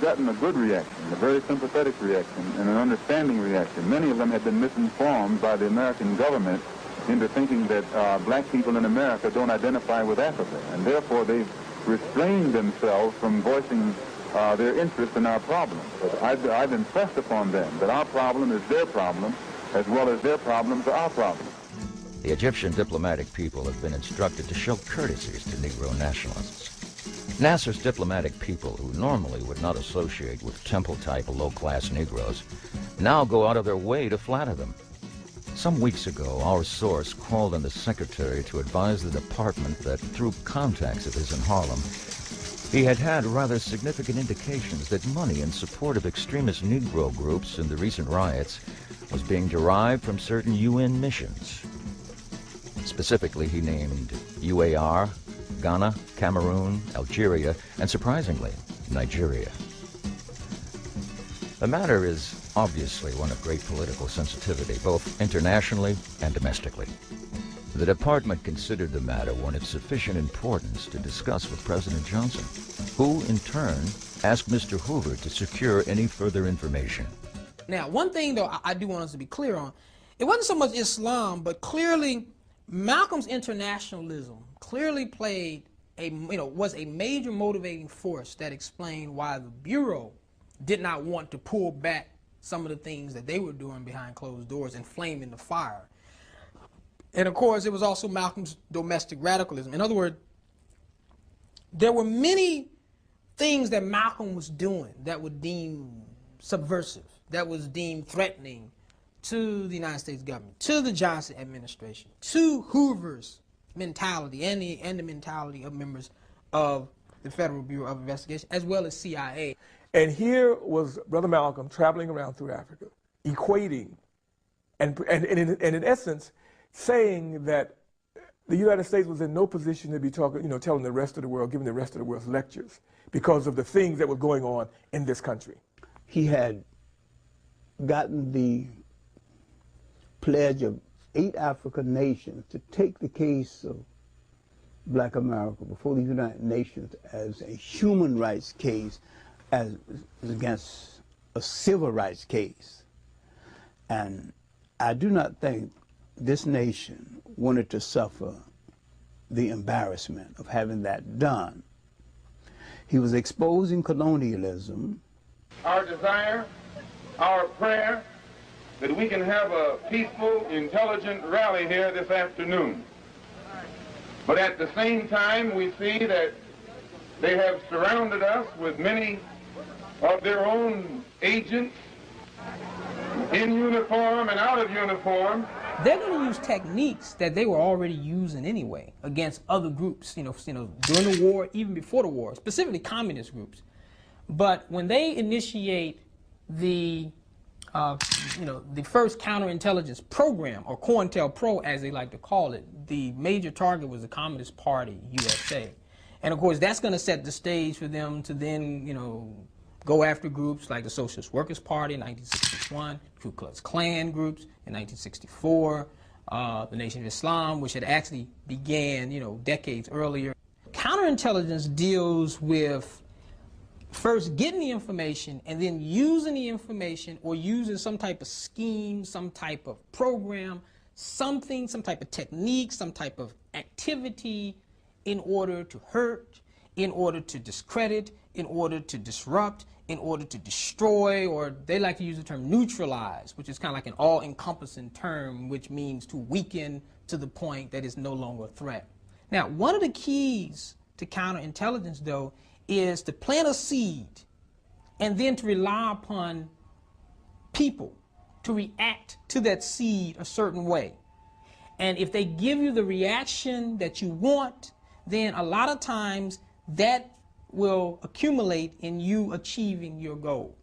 gotten a good reaction, a very sympathetic reaction, and an understanding reaction. Many of them had been misinformed by the American government into thinking that black people in America don't identify with Africa, and therefore they've restrained themselves from voicing their interest in our problem. But I've impressed upon them that our problem is their problem, as well as their problems are our problem. The Egyptian diplomatic people have been instructed to show courtesies to Negro nationalists. Nasser's diplomatic people, who normally would not associate with temple-type low-class Negroes, now go out of their way to flatter them. Some weeks ago, our source called on the secretary to advise the department that through contacts of his in Harlem, he had had rather significant indications that money in support of extremist Negro groups in the recent riots was being derived from certain UN missions. Specifically, he named UAR, Ghana, Cameroon, Algeria, and surprisingly, Nigeria. The matter is obviously one of great political sensitivity, both internationally and domestically. The department considered the matter one of sufficient importance to discuss with President Johnson, who, in turn, asked Mr. Hoover to secure any further information. Now, one thing, though, I do want us to be clear on, it wasn't so much Islam, but clearly Malcolm's internationalism clearly played was a major motivating force that explained why the Bureau did not want to pull back some of the things that they were doing behind closed doors and flaming the fire. And of course, it was also Malcolm's domestic radicalism. In other words, there were many things that Malcolm was doing that were deemed subversive, that was deemed threatening to the United States government, to the Johnson administration, to Hoover's mentality and the mentality of members of the Federal Bureau of Investigation, as well as CIA. And here was Brother Malcolm traveling around through Africa, equating, and in essence, saying that the United States was in no position to be talking, telling the rest of the world, giving the rest of the world lectures because of the things that were going on in this country. He had gotten the pledge of 8 African nations to take the case of Black America before the United Nations as a human rights case, as against a civil rights case. And I do not think this nation wanted to suffer the embarrassment of having that done. He was exposing colonialism. Our desire, our prayer, that we can have a peaceful, intelligent rally here this afternoon. But at the same time, we see that they have surrounded us with many of their own agents in uniform and out of uniform. They're going to use techniques that they were already using anyway against other groups, during the war, even before the war, specifically communist groups. But when they initiate the first counterintelligence program, or COINTELPRO as they like to call it, the major target was the Communist Party, USA. And of course, that's going to set the stage for them to then, go after groups like the Socialist Workers' Party in 1961, Ku Klux Klan groups in 1964, the Nation of Islam, which had actually began, decades earlier. Counterintelligence deals with first getting the information and then using the information, or using some type of scheme, some type of program, some type of technique, some type of activity in order to hurt, in order to discredit, in order to disrupt, in order to destroy, or they like to use the term neutralize, which is kind of like an all-encompassing term, which means to weaken to the point that it's no longer a threat. Now, one of the keys to counterintelligence, though, is to plant a seed and then to rely upon people to react to that seed a certain way. And if they give you the reaction that you want, then a lot of times that will accumulate in you achieving your goal.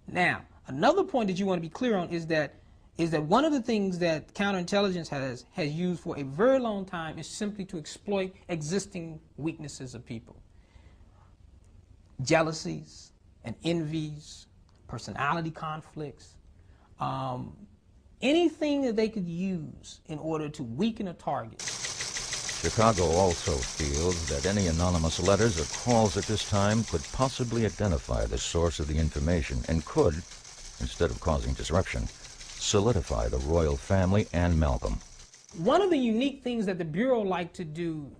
Now, another point that you want to be clear on is that one of the things that counterintelligence has used for a very long time is simply to exploit existing weaknesses of people. Jealousies and envies, personality conflicts, anything that they could use in order to weaken a target Chicago also feels that any anonymous letters or calls at this time could possibly identify the source of the information and could, instead of causing disruption, solidify the royal family and Malcolm. One of the unique things that the Bureau liked to do,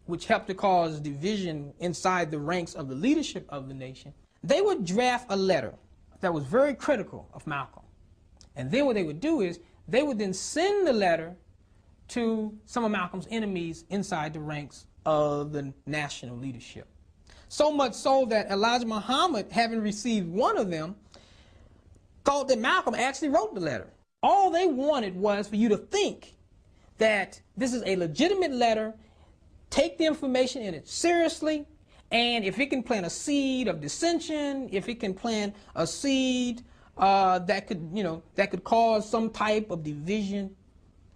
which helped to cause division inside the ranks of the leadership of the nation, they would draft a letter that was very critical of Malcolm. And then what they would do is they would then send the letter to some of Malcolm's enemies inside the ranks of the national leadership. So much so that Elijah Muhammad, having received one of them, thought that Malcolm actually wrote the letter. All they wanted was for you to think that this is a legitimate letter, take the information in it seriously, and if it can plant a seed of dissension, if it can plant a seed that could cause some type of division,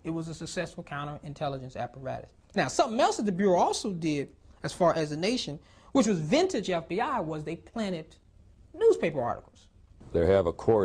it was a successful counterintelligence apparatus. Now, something else that the Bureau also did as far as a nation, which was vintage FBI, was they planted newspaper articles. They have a core